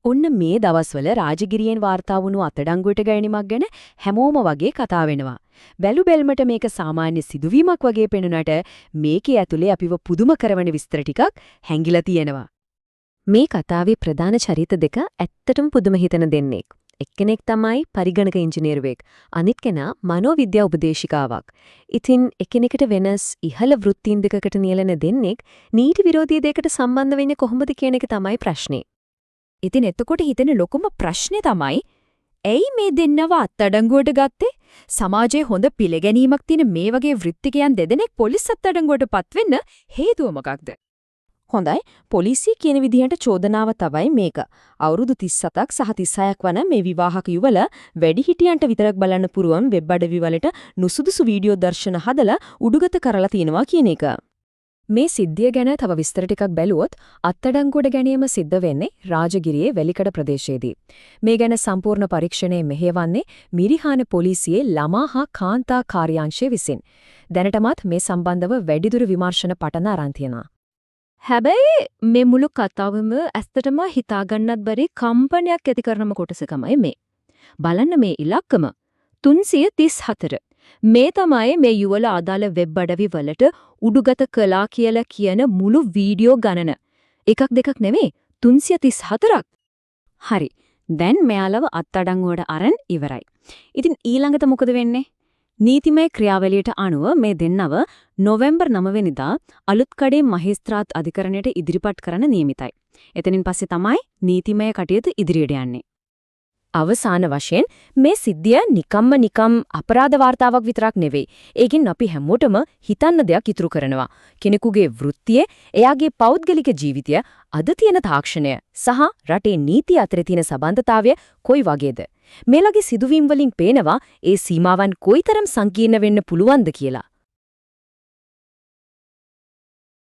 ඔන්න මේ දවස්වල රාජගිරියෙන් වාර්තා වුණු අත්අඩංගුවට ගැනීමක් ගැන හැමෝම වගේ කතා වෙනවා. බැලු බැල්මට මේක සාමාන්‍ය සිදුවීමක් වගේ පෙනුනට මේකේ ඇතුලේ අපිව පුදුම කරවන විස්තර ටිකක් හැංගිලා තියෙනවා. මේ කතාවේ ප්‍රධාන චරිත දෙක ඇත්තටම පුදුම හිතන දෙන්නෙක්. එක්කෙනෙක් තමයි පරිගණක ඉංජිනේරුවෙක්. අනිත් කෙනා මනෝවිද්‍යා උපදේශිකාවක්. ඉතින් එකිනෙකට වෙනස් ඉහළ වෘත්තීන් දෙකකට නියැලෙන දෙන්නෙක් නීති විරෝධී දෙයකට සම්බන්ධ වෙන්නේ කොහොමද කියන එක තමයි ප්‍රශ්නේ. ඉතින් එතකොට හිතෙන ලොකුම ප්‍රශ්නේ තමයි ඇයි මේ දෙන්නව අත්අඩංගුවට ගත්තේ? සමාජයේ හොඳ පිළිගැනීමක් තියෙන මේ වගේ වෘත්තිකයන් දෙදෙනෙක් පොලිස් අත්අඩංගුවට පත්වෙන්න හේතුව මොකක්ද? හොඳයි පොලිසිය කියන විදිහට චෝදනාව තමයි මේක. අවුරුදු 37ක් සහ 36ක් වන මේ විවාහක යුවල වැඩිහිටියන්ට විතරක් බලන්න පුරුවන් වෙබ් අඩවි වලට නුසුදුසු වීඩියෝ දර්ශන හදලා උඩුගත කරලා තියෙනවා කියන එක. මේ සිද්ධිය ගැන තව විස්තර ටිකක් බැලුවොත් අත්අඩංගුවට ගැනීම සිද්ධ වෙන්නේ රාජගිරියේ වැලිකඩ ප්‍රදේශයේදී. මේ ගැන සම්පූර්ණ පරීක්ෂණය මෙහෙයවන්නේ මිරිහාන පොලිසියේ ළමා හා කාන්තා කාර්යාංශය විසින්. දැනටමත් මේ සම්බන්ධව වැඩිදුර විමර්ශන පටන් අරන් තියෙනවා. හැබැයි මේ මුළු කතාවම ඇත්තටම හිතාගන්නත් බැරි කම්පනයක් ඇති කරනම කොටසකමයි මේ. බලන්න මේ ඉලක්කම 334. මේ තමයි මේ යුවල ආදාළ වෙබ් අඩවි වලට උඩුගත කළා කියලා කියන මුළු වීඩියෝ ගණන. එකක් දෙකක් නෙමෙයි 334ක්. හරි. දැන් මෙයාලව අත්අඩංගුවට අරන් ඉවරයි. ඉතින් ඊළඟට මොකද වෙන්නේ? නීතිමය ක්‍රියාවලියට අනුව මේ දෙන්නව නොවැම්බර් 9 වෙනිදා අලුත්කඩේ මහේස්ත්‍රාත් අධිකරණයට ඉදිරිපත් කරන්න නියමිතයි. එතනින් පස්සේ තමයි නීතිමය කටයුතු ඉදිරියට යන්නේ. අවසාන වශයෙන් මේ සිද්ධිය නිකම් අපරාධ වාර්තාවක් විතරක් නෙවෙයි. ඒකින් අපි හැමෝටම හිතන්න දෙයක් ඉතුරු කරනවා. කෙනෙකුගේ වෘත්තිය, එයාගේ පෞද්ගලික ජීවිතය, අද තියෙන තාක්ෂණය සහ රටේ නීතිය අතර තියෙන සම්බන්ධතාවය කොයි වගේද? මේලගේ සිදුවීම් වලින් පේනවා ඒ සීමාවන් කොයිතරම් සංකීර්ණ වෙන්න පුළුවන්ද කියලා.